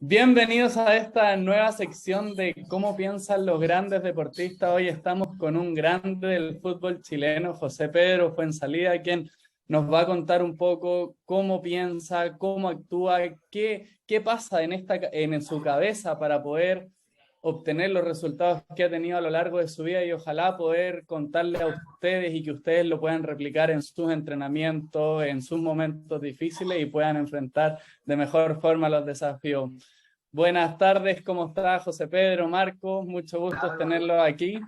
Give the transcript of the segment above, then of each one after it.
Bienvenidos a esta nueva sección de cómo piensan los grandes deportistas. Hoy estamos con un grande del fútbol chileno, José Pedro Fuenzalida, quien nos va a contar un poco cómo piensa, cómo actúa, qué pasa en su cabeza para poder obtener los resultados que ha tenido a lo largo de su vida y ojalá poder contarle a ustedes y que ustedes lo puedan replicar en sus entrenamientos, en sus momentos difíciles y puedan enfrentar de mejor forma los desafíos. Buenas tardes, ¿cómo está José Pedro, Marcos? Mucho gusto tenerlos aquí.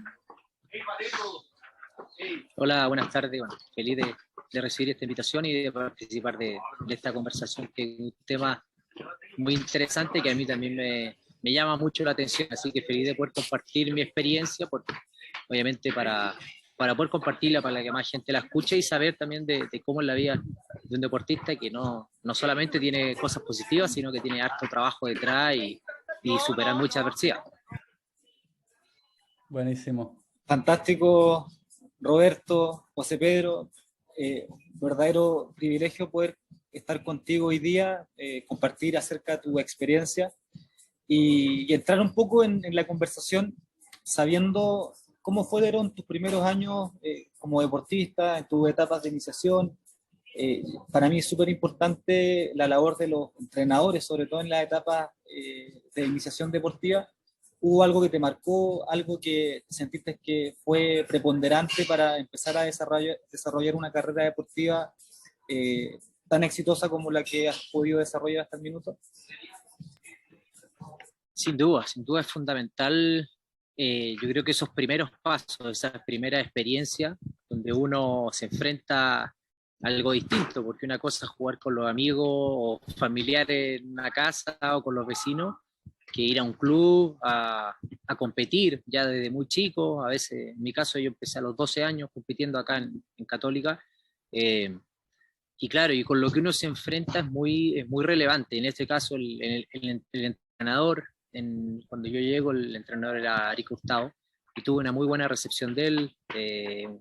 Hola, buenas tardes. Bueno, feliz de recibir esta invitación y de participar de esta conversación, que es un tema muy interesante que a mí también me llama mucho la atención. Así que feliz de poder compartir mi experiencia, porque obviamente para poder compartirla, para que más gente la escuche y saber también de cómo es la vida de un deportista que no solamente tiene cosas positivas, sino que tiene harto trabajo detrás y superar mucha adversidad. Buenísimo. Fantástico, Roberto, José Pedro. Verdadero privilegio poder estar contigo hoy día, compartir acerca de tu experiencia y entrar un poco en la conversación sabiendo cómo fueron tus primeros años como deportista, en tus etapas de iniciación. Para mí es súper importante la labor de los entrenadores, sobre todo en la etapa de iniciación deportiva. ¿Hubo algo que te marcó, algo que sentiste que fue preponderante para empezar a desarrollar una carrera deportiva tan exitosa como la que has podido desarrollar hasta el minuto? Sin duda es fundamental. Yo creo que esos primeros pasos, esa primera experiencia, donde uno se enfrenta a algo distinto, porque una cosa es jugar con los amigos o familiares en una casa o con los vecinos, que ir a un club a competir ya desde muy chico. A veces, en mi caso, yo empecé a los 12 años compitiendo acá en Católica. Y claro, y con lo que uno se enfrenta es muy relevante. En este caso, el entrenador, cuando yo llego, el entrenador era Aric Hurtado, y tuve una muy buena recepción de él,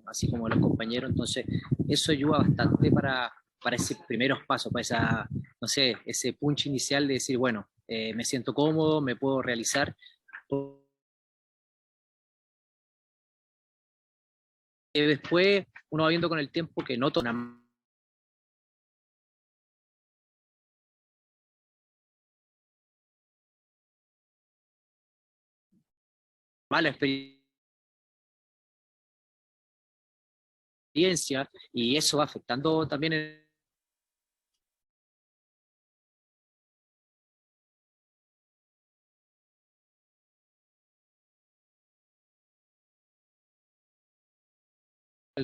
así como de los compañeros. Entonces, eso ayuda bastante para esos primeros pasos, para esa, no sé, ese punch inicial de decir, bueno, me siento cómodo, me puedo realizar. Después, uno va viendo con el tiempo que no todo una mala experiencia, y eso va afectando también el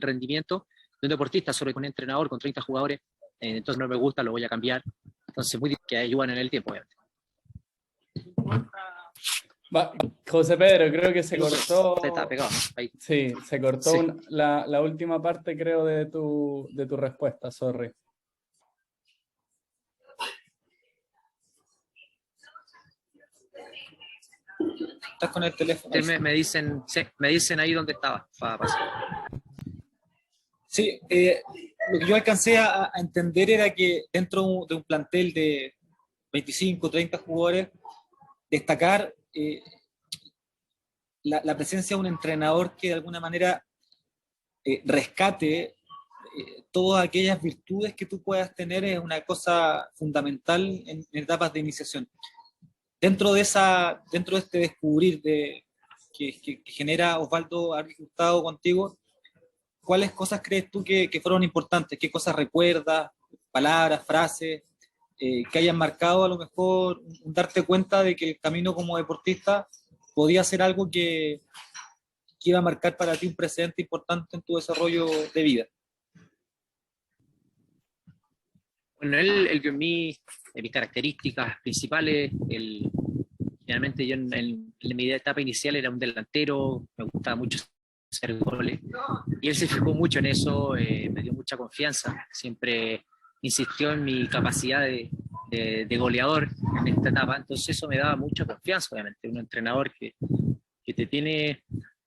rendimiento de un deportista, sobre un entrenador con 30 jugadores. Entonces no me gusta, lo voy a cambiar. Entonces muy que ayudan en el tiempo, obviamente. José Pedro, creo que se cortó. Está pegado, ¿no? Ahí. Sí, se cortó Sí. la última parte, creo, de tu respuesta, sorry. ¿Estás con el teléfono? Me dicen ahí dónde estaba. Sí, lo que yo alcancé a entender era que dentro de un plantel de 25, 30 jugadores, destacar la presencia de un entrenador que de alguna manera rescate todas aquellas virtudes que tú puedas tener es una cosa fundamental en etapas de iniciación. Dentro de este descubrir que genera Osvaldo Aric Hurtado contigo, ¿cuáles cosas crees tú que fueron importantes? ¿Qué cosas recuerdas? Palabras, frases, que hayan marcado a lo mejor un darte cuenta de que el camino como deportista podía ser algo que iba a marcar para ti un precedente importante en tu desarrollo de vida? Bueno, en mis características principales, generalmente yo en mi etapa inicial era un delantero, me gustaba mucho hacer goles, y él se fijó mucho en eso, me dio mucha confianza, siempre insistió en mi capacidad de goleador en esta etapa. Entonces eso me daba mucha confianza, obviamente, un entrenador que te tiene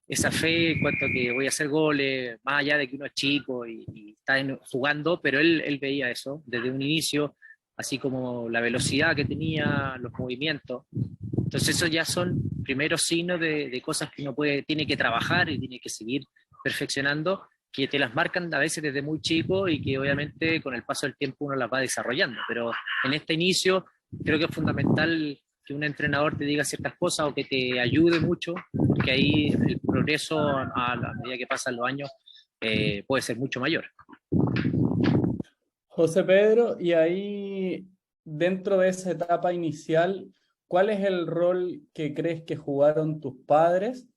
esa fe en cuanto a que voy a hacer goles, más allá de que uno es chico y está jugando, pero él veía eso desde un inicio, así como la velocidad que tenía, los movimientos. Entonces esos ya son primeros signos de cosas que uno tiene que trabajar y tiene que seguir perfeccionando, que te las marcan a veces desde muy chico y que obviamente con el paso del tiempo uno las va desarrollando. Pero en este inicio creo que es fundamental que un entrenador te diga ciertas cosas o que te ayude mucho, porque ahí el progreso a la medida que pasan los años puede ser mucho mayor. José Pedro, y ahí dentro de esa etapa inicial, ¿cuál es el rol que crees que jugaron tus padres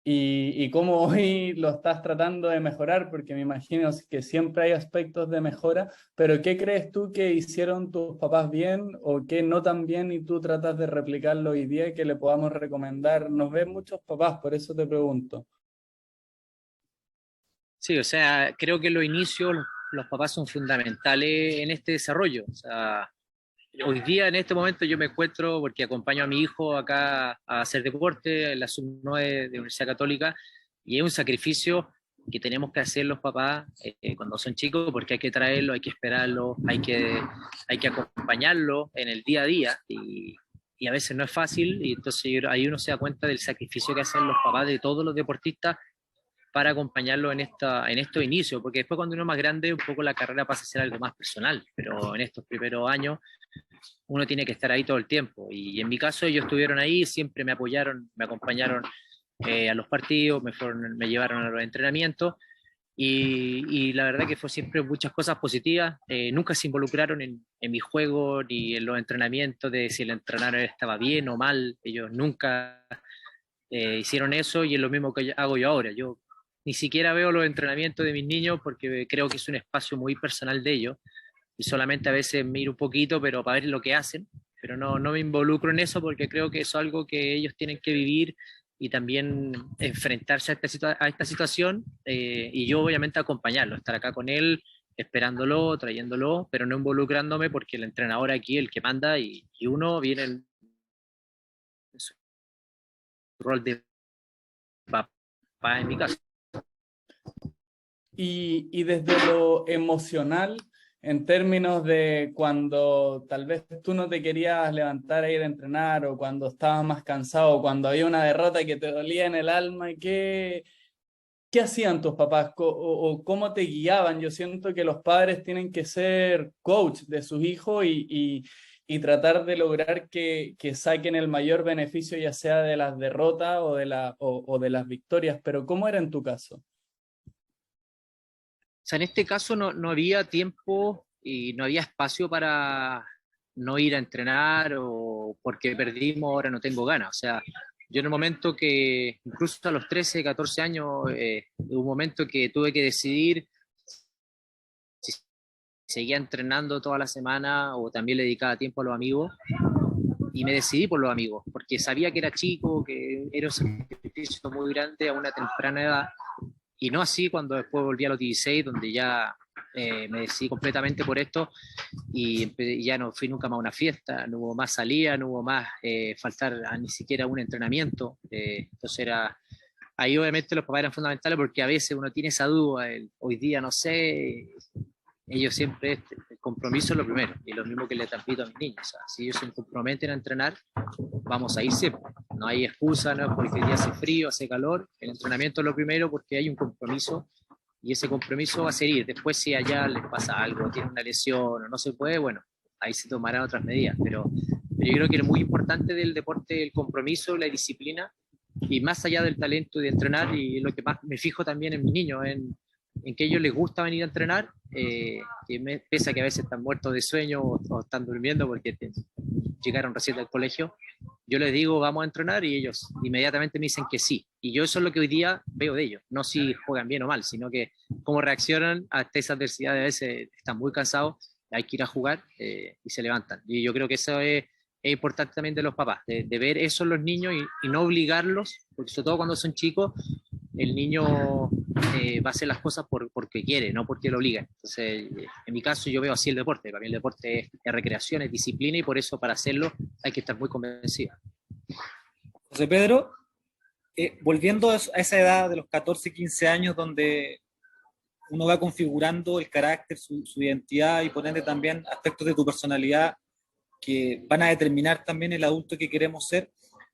y cómo hoy lo estás tratando de mejorar? Porque me imagino que siempre hay aspectos de mejora, pero ¿qué crees tú que hicieron tus papás bien o qué no tan bien y tú tratas de replicarlo hoy día y que le podamos recomendar? Nos ven muchos papás, por eso te pregunto. Sí, o sea, creo que los inicios, los papás son fundamentales en este desarrollo. O sea, hoy día, en este momento, yo me encuentro, porque acompaño a mi hijo acá a hacer deporte en la sub-9 de Universidad Católica, y es un sacrificio que tenemos que hacer los papás cuando son chicos, porque hay que traerlo, hay que esperarlo, hay que acompañarlo en el día a día, y a veces no es fácil, y entonces ahí uno se da cuenta del sacrificio que hacen los papás de todos los deportistas para acompañarlo en estos inicios, porque después cuando uno es más grande, un poco la carrera pasa a ser algo más personal, pero en estos primeros años uno tiene que estar ahí todo el tiempo. Y en mi caso ellos estuvieron ahí, siempre me apoyaron, me acompañaron a los partidos, me llevaron a los entrenamientos y la verdad que fue siempre muchas cosas positivas. Nunca se involucraron en mi juego ni en los entrenamientos de si el entrenador estaba bien o mal. Ellos nunca hicieron eso y es lo mismo que hago yo ahora. Yo ni siquiera veo los entrenamientos de mis niños porque creo que es un espacio muy personal de ellos y solamente a veces miro un poquito, pero para ver lo que hacen, pero no me involucro en eso porque creo que eso es algo que ellos tienen que vivir y también enfrentarse a esta situación y yo obviamente acompañarlo, estar acá con él, esperándolo, trayéndolo, pero no involucrándome porque el entrenador aquí es el que manda y uno viene en su rol de papá en mi caso. Y desde lo emocional, en términos de cuando tal vez tú no te querías levantar a ir a entrenar o cuando estabas más cansado o cuando había una derrota que te dolía en el alma, ¿qué hacían tus papás o cómo te guiaban? Yo siento que los padres tienen que ser coach de sus hijos y tratar de lograr que saquen el mayor beneficio, ya sea de las derrotas o de las victorias. Pero ¿cómo era en tu caso? O sea, en este caso no había tiempo y no había espacio para no ir a entrenar o porque perdimos, ahora no tengo ganas. O sea, yo en el momento que, incluso a los 13, 14 años, hubo un momento que tuve que decidir si seguía entrenando toda la semana o también le dedicaba tiempo a los amigos. Y me decidí por los amigos, porque sabía que era chico, que era un sacrificio muy grande a una temprana edad. Y no así cuando después volví a los 16, donde ya me decidí completamente por esto y ya no fui nunca más a una fiesta, no hubo más salida, no hubo más faltar a ni siquiera un entrenamiento. Entonces ahí obviamente los papás eran fundamentales porque a veces uno tiene esa duda, hoy día no sé, ellos siempre, el compromiso es lo primero, y lo mismo que le transmito a mis niños. O sea, si ellos se comprometen a entrenar, vamos a ir siempre. No hay excusa, no es porque el día hace frío, hace calor. El entrenamiento es lo primero porque hay un compromiso y ese compromiso va a seguir. Después, si allá les pasa algo, tiene una lesión o no se puede, bueno, ahí se tomarán otras medidas. Pero yo creo que es muy importante del deporte el compromiso, la disciplina y más allá del talento de entrenar. Y lo que más me fijo también en mis niños, en que a ellos les gusta venir a entrenar, pese a que a veces están muertos de sueño o están durmiendo porque llegaron recién del colegio, yo les digo vamos a entrenar y ellos inmediatamente me dicen que sí. Y yo eso es lo que hoy día veo de ellos, no si juegan bien o mal, sino que cómo reaccionan a esa adversidad. A veces están muy cansados, hay que ir a jugar y se levantan. Y yo creo que eso es importante también de los papás, de ver eso en los niños y no obligarlos, porque sobre todo cuando son chicos, el niño va a hacer las cosas porque quiere, no porque lo obligan. Entonces, en mi caso yo veo así el deporte. Para mí el deporte es recreación, es disciplina y por eso para hacerlo hay que estar muy convencido. José Pedro, volviendo a esa edad de los 14, 15 años donde uno va configurando el carácter, su identidad y por ende también aspectos de tu personalidad que van a determinar también el adulto que queremos ser.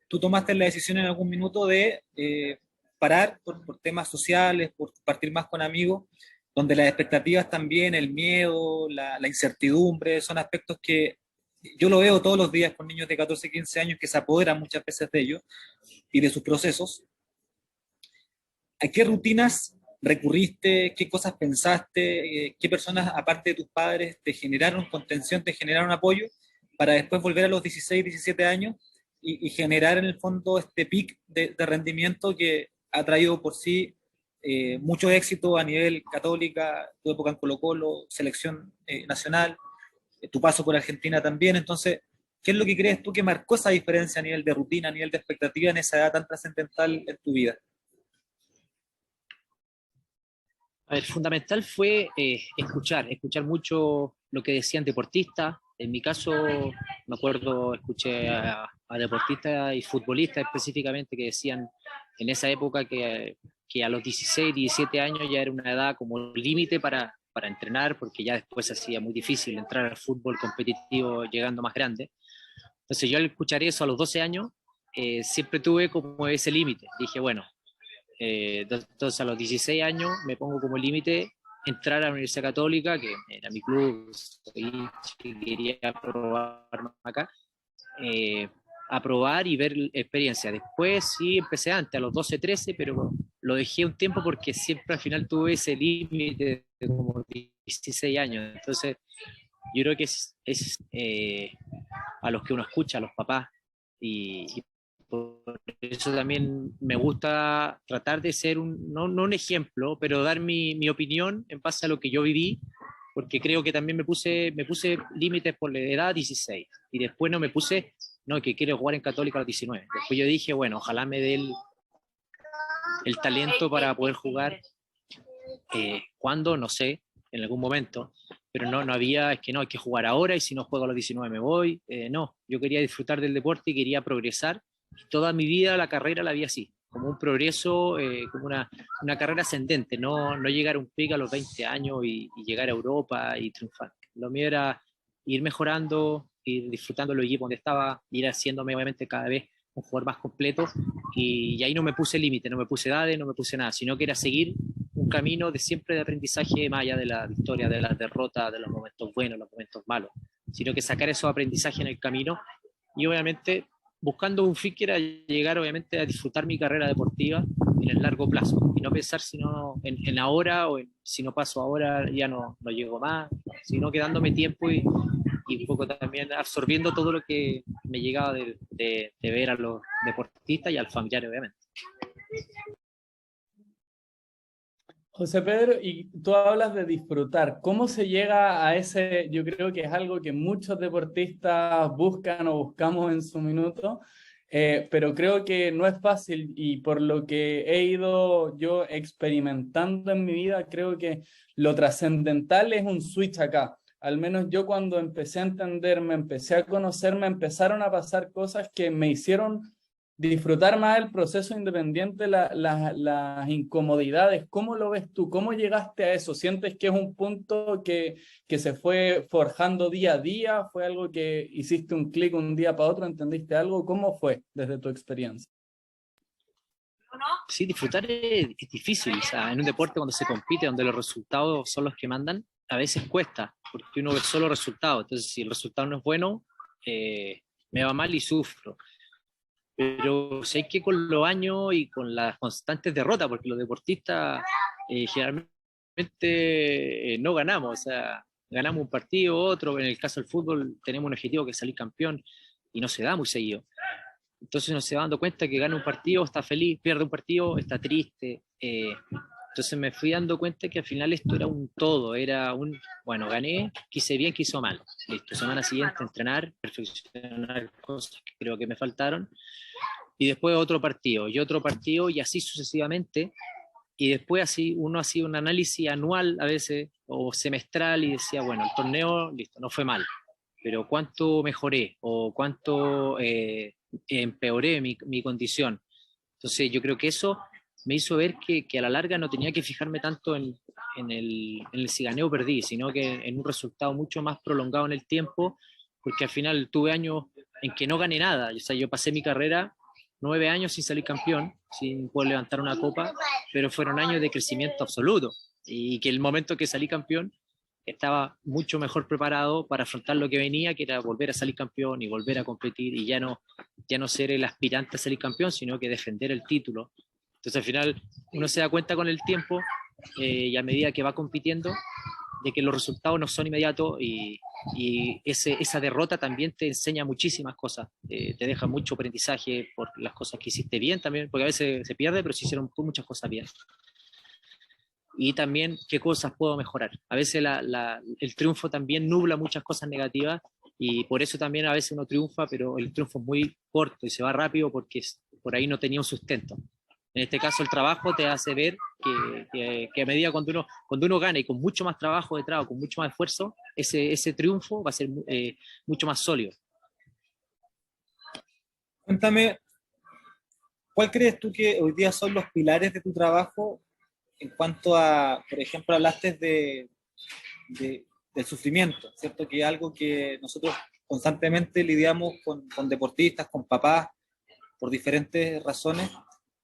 Tú tomaste la decisión en algún minuto de parar por temas sociales, por compartir más con amigos, donde las expectativas también, el miedo, la incertidumbre, son aspectos que yo lo veo todos los días con niños de 14, 15 años que se apoderan muchas veces de ellos y de sus procesos. ¿A qué rutinas recurriste? ¿Qué cosas pensaste? ¿Qué personas, aparte de tus padres, te generaron contención, te generaron apoyo para después volver a los 16, 17 años y generar en el fondo este pic de rendimiento que ha traído por sí mucho éxito a nivel Católica, tu época en Colo-Colo, selección nacional, tu paso por Argentina también? Entonces, ¿qué es lo que crees tú que marcó esa diferencia a nivel de rutina, a nivel de expectativa en esa edad tan trascendental en tu vida? A ver, fundamental fue escuchar mucho lo que decían deportistas. En mi caso, me acuerdo, escuché a deportistas y futbolistas específicamente que decían en esa época que a los 16, 17 años ya era una edad como límite para entrenar, porque ya después se hacía muy difícil entrar al fútbol competitivo llegando más grande. Entonces yo al escuchar eso a los 12 años, siempre tuve como ese límite. Dije, bueno, entonces a los 16 años me pongo como límite entrar a la Universidad Católica, que era mi club, quería probar acá, a probar y ver experiencia. Después sí empecé antes, a los 12, 13, pero lo dejé un tiempo porque siempre al final tuve ese límite de como 16 años. Entonces yo creo que es a los que uno escucha, a los papás, y por eso también me gusta tratar de ser no un ejemplo, pero dar mi opinión en base a lo que yo viví, porque creo que también me puse límites por la edad 16, y después no me puse, no, que quiero jugar en Católica a los 19. Después yo dije, bueno, ojalá me dé el talento para poder jugar, cuando, no sé, en algún momento, pero no había, es que no, hay que jugar ahora y si no juego a los 19 me voy. No, yo quería disfrutar del deporte y quería progresar. Toda mi vida la carrera la vi así, como un progreso, como una carrera ascendente, no llegar a un pico a los 20 años y llegar a Europa y triunfar. Lo mío era ir mejorando, ir disfrutando el equipo donde estaba, ir haciéndome obviamente cada vez un jugador más completo, y ahí no me puse límite, no me puse edades, no me puse nada, sino que era seguir un camino de siempre de aprendizaje, más allá de la victoria, de las derrotas, de los momentos buenos, los momentos malos, sino que sacar esos aprendizajes en el camino, y obviamente buscando un fin que era llegar obviamente a disfrutar mi carrera deportiva en el largo plazo, y no pensar sino en ahora, o si no paso ahora ya no llego más, sino que dándome tiempo y un poco también absorbiendo todo lo que me llegaba de ver a los deportistas y al familiar, obviamente. José Pedro, y tú hablas de disfrutar. ¿Cómo se llega a ese? Yo creo que es algo que muchos deportistas buscan o buscamos en su minuto, pero creo que no es fácil, y por lo que he ido yo experimentando en mi vida, creo que lo trascendental es un switch acá. Al menos yo cuando empecé a entenderme, empecé a conocerme, empezaron a pasar cosas que me hicieron disfrutar más el proceso independiente, las incomodidades. ¿Cómo lo ves tú? ¿Cómo llegaste a eso? ¿Sientes que es un punto que se fue forjando día a día? ¿Fue algo que hiciste un clic un día para otro? ¿Entendiste algo? ¿Cómo fue desde tu experiencia? Sí, disfrutar es difícil. O sea, en un deporte cuando se compite, donde los resultados son los que mandan, a veces cuesta, porque uno ve solo resultados. Entonces, si el resultado no es bueno, me va mal y sufro. Pero sé que con los años y con las constantes derrotas, porque los deportistas generalmente no ganamos, o sea, ganamos un partido, otro, en el caso del fútbol tenemos un objetivo que es salir campeón, y no se da muy seguido. Entonces uno se va dando cuenta que gana un partido, está feliz, pierde un partido, está triste. Entonces me fui dando cuenta que al final esto era un todo, era bueno, gané, quise bien, quiso mal. Listo, semana siguiente entrenar, perfeccionar cosas que creo que me faltaron, y después otro partido, y así sucesivamente. Y después así uno hacía un análisis anual a veces, o semestral, y decía, bueno, el torneo, listo, no fue mal, pero ¿cuánto mejoré? ¿O cuánto empeoré mi condición? Entonces yo creo que eso me hizo ver que a la larga no tenía que fijarme tanto en el si gané o perdí, sino que en un resultado mucho más prolongado en el tiempo, porque al final tuve años en que no gané nada. O sea, yo pasé mi carrera 9 años sin salir campeón, sin poder levantar una copa, pero fueron años de crecimiento absoluto. Y que el momento que salí campeón estaba mucho mejor preparado para afrontar lo que venía, que era volver a salir campeón y volver a competir y ya no ser el aspirante a salir campeón, sino que defender el título. Entonces al final uno se da cuenta con el tiempo y a medida que va compitiendo de que los resultados no son inmediatos y esa derrota también te enseña muchísimas cosas, te deja mucho aprendizaje por las cosas que hiciste bien también, porque a veces se pierde, pero se hicieron muchas cosas bien. Y también qué cosas puedo mejorar. A veces el triunfo también nubla muchas cosas negativas y por eso también a veces uno triunfa, pero el triunfo es muy corto y se va rápido porque por ahí no tenía un sustento. En este caso el trabajo te hace ver que a medida cuando uno gana y con mucho más trabajo detrás, con mucho más esfuerzo, ese triunfo va a ser mucho más sólido. Cuéntame, ¿cuál crees tú que hoy día son los pilares de tu trabajo en cuanto a, por ejemplo, hablaste del sufrimiento, ¿cierto? Que es algo que nosotros constantemente lidiamos con deportistas, con papás, por diferentes razones.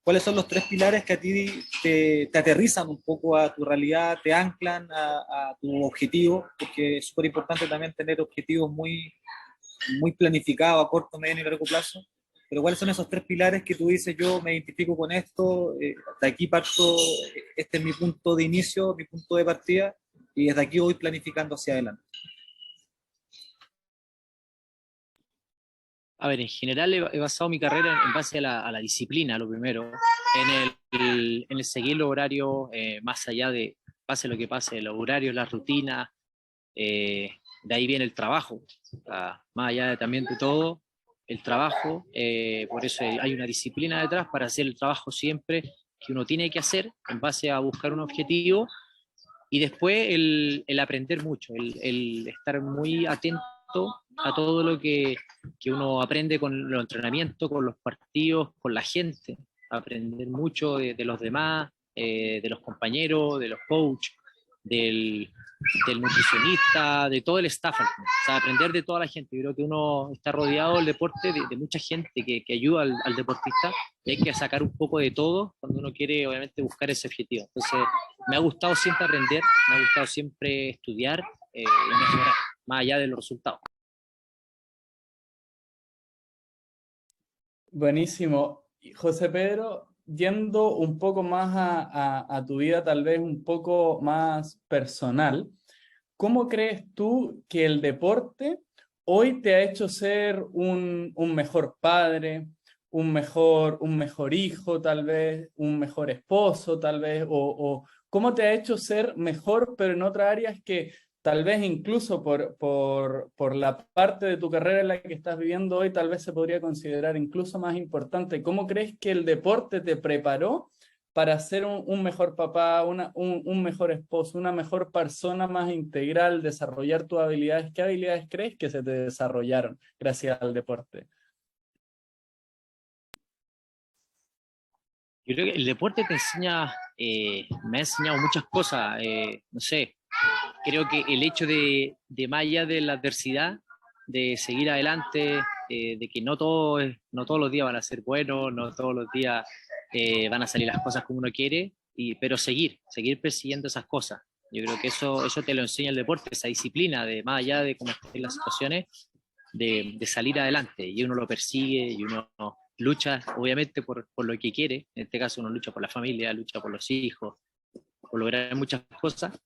¿Cuáles son los 3 pilares que a ti te aterrizan un poco a tu realidad, te anclan a tu objetivo? Porque es súper importante también tener objetivos muy, muy planificados a corto, mediano y largo plazo. Pero ¿cuáles son esos 3 pilares que tú dices, yo me identifico con esto, de aquí parto, este es mi punto de inicio, mi punto de partida, y desde aquí voy planificando hacia adelante? A ver, en general he basado mi carrera en base a la disciplina, lo primero, en el seguir los horarios, más allá de pase lo que pase, los horarios, las rutinas, de ahí viene el trabajo, más allá también de todo, el trabajo, por eso hay una disciplina detrás para hacer el trabajo siempre que uno tiene que hacer en base a buscar un objetivo y después el aprender mucho, el estar muy atento a todo lo que uno aprende con los entrenamientos, con los partidos, con la gente, aprender mucho de los demás, de los compañeros, de los coaches, del nutricionista, de todo el staff, o sea, aprender de toda la gente. Yo creo que uno está rodeado del deporte de mucha gente que ayuda al deportista y hay que sacar un poco de todo cuando uno quiere obviamente buscar ese objetivo. Entonces me ha gustado siempre aprender, me ha gustado siempre estudiar y mejorar, más allá de los resultados. Buenísimo. José Pedro, yendo un poco más a tu vida, tal vez un poco más personal, ¿cómo crees tú que el deporte hoy te ha hecho ser un mejor padre, un mejor hijo, tal vez, un mejor esposo, tal vez, o cómo te ha hecho ser mejor, pero en otras áreas que tal vez incluso por la parte de tu carrera en la que estás viviendo hoy, tal vez se podría considerar incluso más importante? ¿Cómo crees que el deporte te preparó para ser un mejor papá, un mejor esposo, una mejor persona más integral, desarrollar tus habilidades? ¿Qué habilidades crees que se te desarrollaron gracias al deporte? Yo creo que el deporte te enseña, me ha enseñado muchas cosas, no sé, creo que el hecho de más allá de la adversidad, de seguir adelante, de que no todos los días van a ser buenos, no todos los días van a salir las cosas como uno quiere, pero seguir persiguiendo esas cosas. Yo creo que eso te lo enseña el deporte, esa disciplina de más allá de cómo estén las situaciones, de salir adelante y uno lo persigue y uno lucha obviamente por lo que quiere. En este caso uno lucha por la familia, lucha por los hijos, por lograr muchas cosas,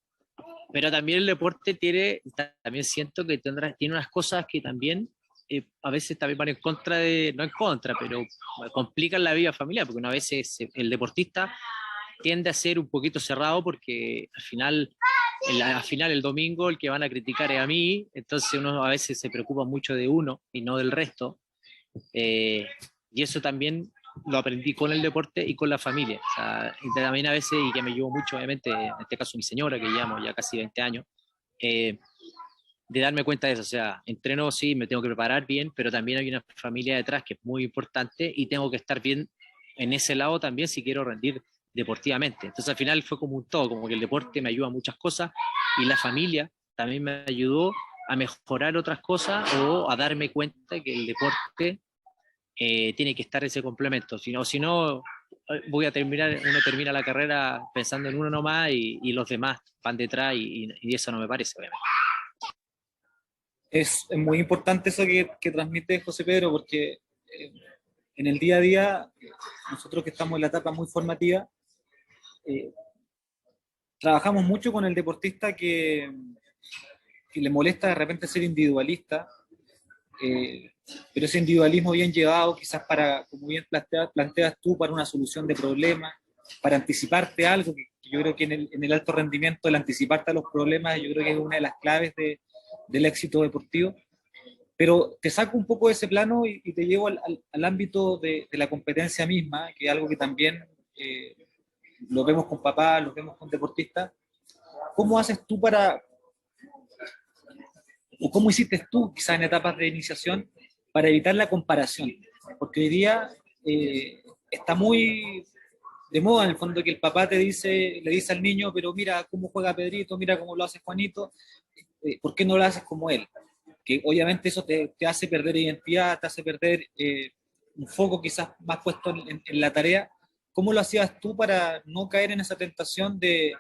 pero también el deporte también siento que tiene unas cosas que también a veces también van en contra no en contra, pero complican la vida familiar, porque una vez el deportista tiende a ser un poquito cerrado porque al final el domingo el que van a criticar es a mí, entonces uno a veces se preocupa mucho de uno y no del resto, y eso también lo aprendí con el deporte y con la familia. O sea, y también a veces, y que me ayudó mucho, obviamente, en este caso mi señora, que llevamos ya casi 20 años, de darme cuenta de eso. O sea, entreno, sí, me tengo que preparar bien, pero también hay una familia detrás que es muy importante y tengo que estar bien en ese lado también si quiero rendir deportivamente. Entonces al final fue como un todo, como que el deporte me ayuda a muchas cosas y la familia también me ayudó a mejorar otras cosas o a darme cuenta que el deporte tiene que estar ese complemento. Si no, voy a terminar, uno termina la carrera pensando en uno nomás y los demás van detrás y eso no me parece, obviamente. Es muy importante eso que transmite José Pedro, porque en el día a día, nosotros que estamos en la etapa muy formativa, eh, trabajamos mucho con el deportista que le molesta de repente ser individualista, pero ese individualismo bien llevado, quizás para, como bien planteas tú, para una solución de problemas, para anticiparte a algo, que yo creo que en el alto rendimiento, el anticiparte a los problemas, yo creo que es una de las claves del éxito deportivo. Pero te saco un poco de ese plano y te llevo al ámbito de la competencia misma, que es algo que también lo vemos con papás, lo vemos con deportistas. ¿Cómo haces tú o cómo hiciste tú, quizás en etapas de iniciación, para evitar la comparación? Porque hoy día está muy de moda en el fondo que el papá le dice al niño, pero mira cómo juega Pedrito, mira cómo lo hace Juanito, ¿por qué no lo haces como él? Que obviamente eso te hace perder identidad, te hace perder un foco quizás más puesto en la tarea. ¿Cómo lo hacías tú para no caer en esa tentación de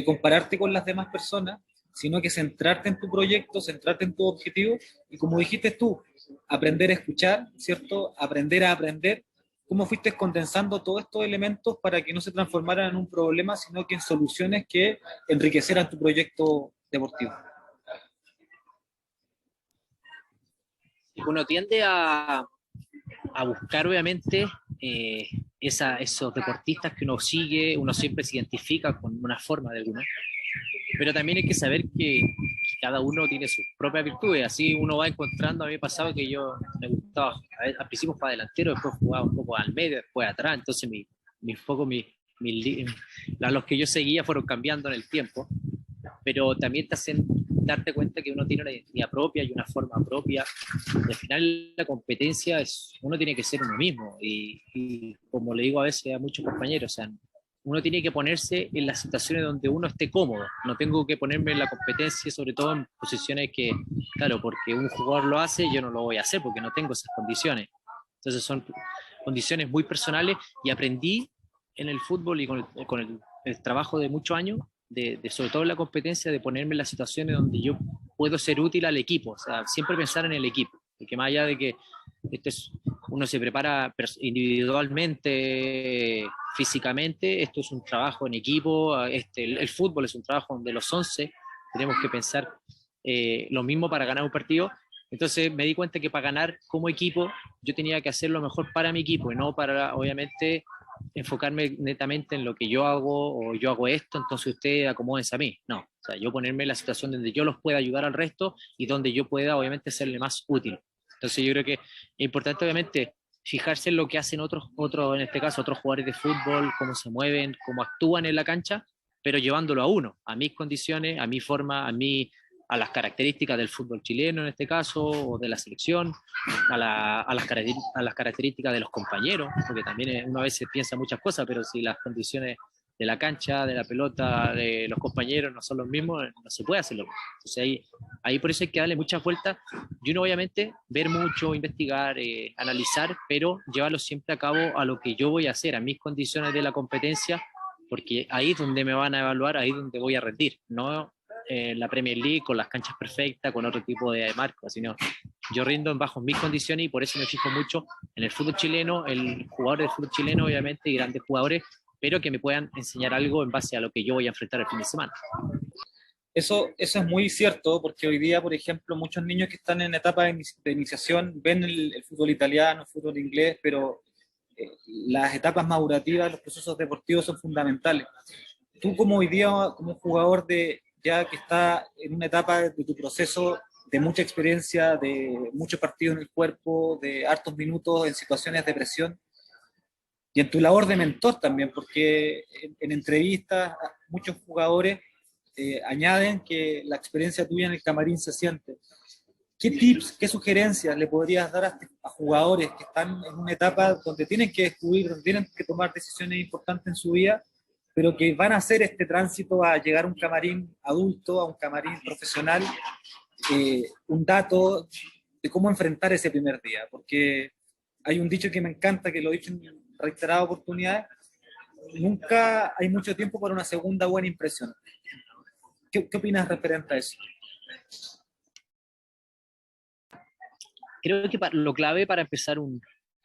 compararte con las demás personas, sino que centrarte en tu proyecto, centrarte en tu objetivo y, como dijiste tú, aprender a escuchar, ¿cierto? Aprender a aprender? ¿Cómo fuiste condensando todos estos elementos para que no se transformaran en un problema, sino que en soluciones que enriquecieran tu proyecto deportivo? Uno tiende a buscar obviamente esos deportistas que uno sigue, uno siempre se identifica con una forma de alguna, pero también hay que saber que cada uno tiene sus propias virtudes, así uno va encontrando. A mí me pasaba que yo me gustaba, al principio para delantero, después jugaba un poco al medio, después atrás, entonces los que yo seguía fueron cambiando en el tiempo, pero también te hacen darte cuenta que uno tiene una identidad propia y una forma propia. Al final la competencia uno tiene que ser uno mismo y como le digo a veces a muchos compañeros, o sea, uno tiene que ponerse en las situaciones donde uno esté cómodo. No tengo que ponerme en la competencia, sobre todo en posiciones que, claro, porque un jugador lo hace, yo no lo voy a hacer porque no tengo esas condiciones. Entonces son condiciones muy personales y aprendí en el fútbol y con el trabajo de muchos años, sobre todo en la competencia, de ponerme en las situaciones donde yo puedo ser útil al equipo. O sea, siempre pensar en el equipo. Porque más allá de que uno se prepara individualmente, físicamente, esto es un trabajo en equipo. El fútbol es un trabajo donde los 11 tenemos que pensar lo mismo para ganar un partido. Entonces me di cuenta que para ganar como equipo yo tenía que hacer lo mejor para mi equipo y no para, obviamente, enfocarme netamente en lo que yo hago o yo hago esto, entonces ustedes acomódense a mí. No, o sea, yo ponerme en la situación donde yo los pueda ayudar al resto y donde yo pueda, obviamente, serle más útil. Entonces yo creo que es importante, obviamente, fijarse en lo que hacen en este caso, otros jugadores de fútbol, cómo se mueven, cómo actúan en la cancha, pero llevándolo a uno, a mis condiciones, a mi forma, a las características del fútbol chileno en este caso, o de la selección, a las características de los compañeros, porque también uno a veces piensa muchas cosas, pero si las condiciones de la cancha, de la pelota, de los compañeros no son los mismos, no se puede hacerlo. Entonces ahí por eso hay que darle muchas vueltas y uno obviamente ver mucho, investigar, analizar, pero llevarlo siempre a cabo a lo que yo voy a hacer, a mis condiciones de la competencia, porque ahí es donde me van a evaluar, ahí es donde voy a rendir, no la Premier League con las canchas perfectas, con otro tipo de marcos, sino yo rindo bajo mis condiciones y por eso me fijo mucho en el fútbol chileno, el jugador del fútbol chileno obviamente y grandes jugadores, pero que me puedan enseñar algo en base a lo que yo voy a enfrentar el fin de semana. Eso es muy cierto, porque hoy día, por ejemplo, muchos niños que están en etapa de iniciación ven el fútbol italiano, el fútbol inglés, pero las etapas madurativas, los procesos deportivos son fundamentales. Tú como hoy día, como jugador ya que está en una etapa de tu proceso de mucha experiencia, de muchos partidos en el cuerpo, de hartos minutos en situaciones de presión, y en tu labor de mentor también, porque en entrevistas muchos jugadores añaden que la experiencia tuya en el camarín se siente. ¿Qué tips, qué sugerencias le podrías dar a jugadores que están en una etapa donde tienen que descubrir, donde tienen que tomar decisiones importantes en su vida, pero que van a hacer este tránsito a llegar a un camarín adulto, a un camarín profesional, un dato de cómo enfrentar ese primer día, porque hay un dicho que me encanta, que lo he dicho en reiteradas oportunidades: nunca hay mucho tiempo para una segunda buena impresión. ¿Qué opinas referente a eso? Creo que lo clave para empezar cuando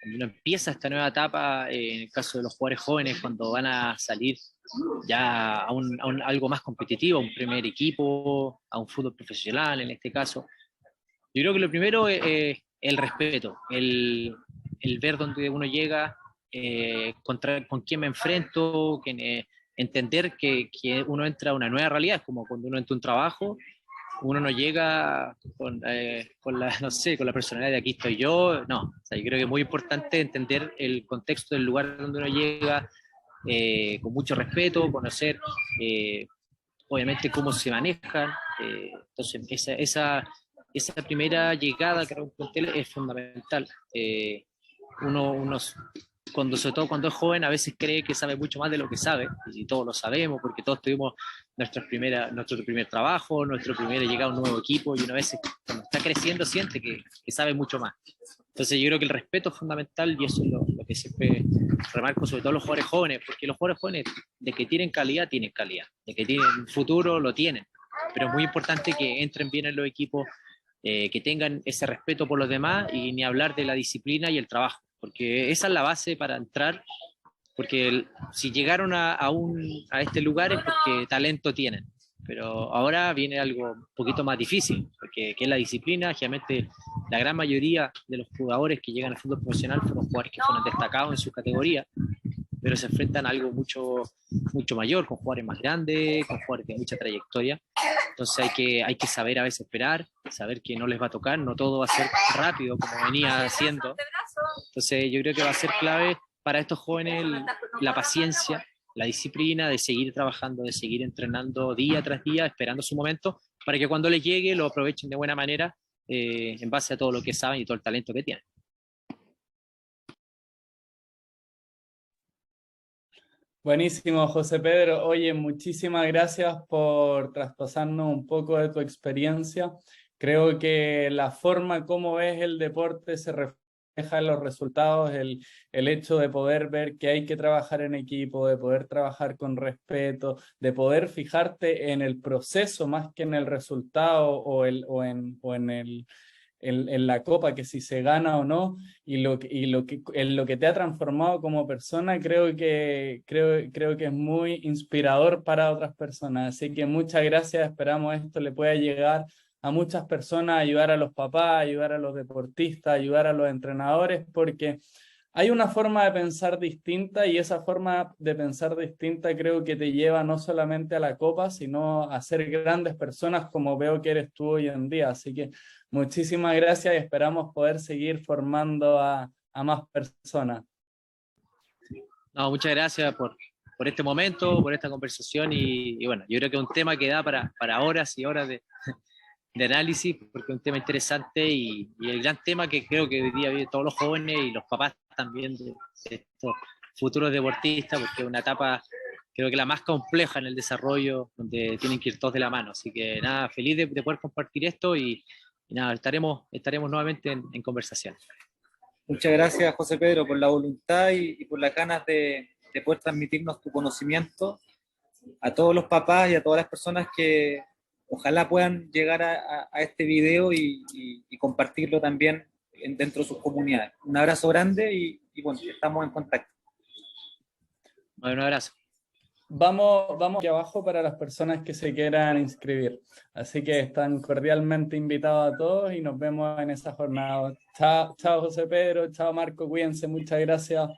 uno empieza esta nueva etapa, en el caso de los jugadores jóvenes, cuando van a salir ya algo más competitivo, a un primer equipo, a un fútbol profesional en este caso, yo creo que lo primero es el respeto, el ver dónde uno llega, con quién me enfrento, entender que uno entra a una nueva realidad, es como cuando uno entra a un trabajo. Uno no llega no sé, con la personalidad de aquí estoy yo, no. O sea, yo creo que es muy importante entender el contexto del lugar donde uno llega, con mucho respeto, conocer obviamente cómo se manejan. Entonces, esa primera llegada que a un plantel es fundamental. Uno sobre todo cuando es joven, a veces cree que sabe mucho más de lo que sabe, y todos lo sabemos, porque todos tuvimos nuestro primer trabajo, nuestro primer llegada a un nuevo equipo, y una vez cuando está creciendo siente que sabe mucho más. Entonces yo creo que el respeto es fundamental, y eso es lo que siempre remarco, sobre todo los jugadores jóvenes, porque los jugadores jóvenes, de que tienen calidad, de que tienen futuro, lo tienen, pero es muy importante que entren bien en los equipos, que tengan ese respeto por los demás, y ni hablar de la disciplina y el trabajo, porque esa es la base para entrar, porque si llegaron a este lugar es porque talento tienen, pero ahora viene algo un poquito más difícil, porque que es la disciplina. Generalmente la gran mayoría de los jugadores que llegan al fútbol profesional fueron jugadores que fueron destacados en su categoría, pero se enfrentan a algo mucho, mucho mayor, con jugadores más grandes, con jugadores de mucha trayectoria. Entonces hay que saber a veces esperar, saber que no les va a tocar, no todo va a ser rápido como venía haciendo. Entonces yo creo que va a ser clave para estos jóvenes la paciencia, la disciplina de seguir trabajando, de seguir entrenando día tras día, esperando su momento, para que cuando les llegue lo aprovechen de buena manera, en base a todo lo que saben y todo el talento que tienen. Buenísimo, José Pedro. Oye, muchísimas gracias por traspasarnos un poco de tu experiencia. Creo que la forma como ves el deporte se refleja en los resultados, el hecho de poder ver que hay que trabajar en equipo, de poder trabajar con respeto, de poder fijarte en el proceso más que en el resultado en la copa, que si se gana o no, en lo que te ha transformado como persona, creo que es muy inspirador para otras personas. Así que muchas gracias, esperamos esto le pueda llegar a muchas personas, ayudar a los papás, ayudar a los deportistas, ayudar a los entrenadores, porque hay una forma de pensar distinta, y esa forma de pensar distinta creo que te lleva no solamente a la copa, sino a ser grandes personas como veo que eres tú hoy en día. Así que muchísimas gracias y esperamos poder seguir formando a más personas. No, muchas gracias por este momento, por esta conversación, y bueno, yo creo que es un tema que da para horas y horas de análisis, porque es un tema interesante, y el gran tema que creo que hoy día viven todos los jóvenes y los papás también de estos futuros deportistas, porque es una etapa, creo que la más compleja en el desarrollo, donde tienen que ir todos de la mano. Así que nada, feliz de poder compartir esto, y nada, estaremos nuevamente en conversación. Muchas gracias, José Pedro, por la voluntad y por las ganas de poder transmitirnos tu conocimiento a todos los papás y a todas las personas que ojalá puedan llegar a este video y compartirlo también dentro de sus comunidades. Un abrazo grande y bueno, estamos en contacto. Un abrazo. Vamos aquí abajo para las personas que se quieran inscribir. Así que están cordialmente invitados a todos y nos vemos en esa jornada. Chao, chao José Pedro, chao Marco, cuídense, muchas gracias.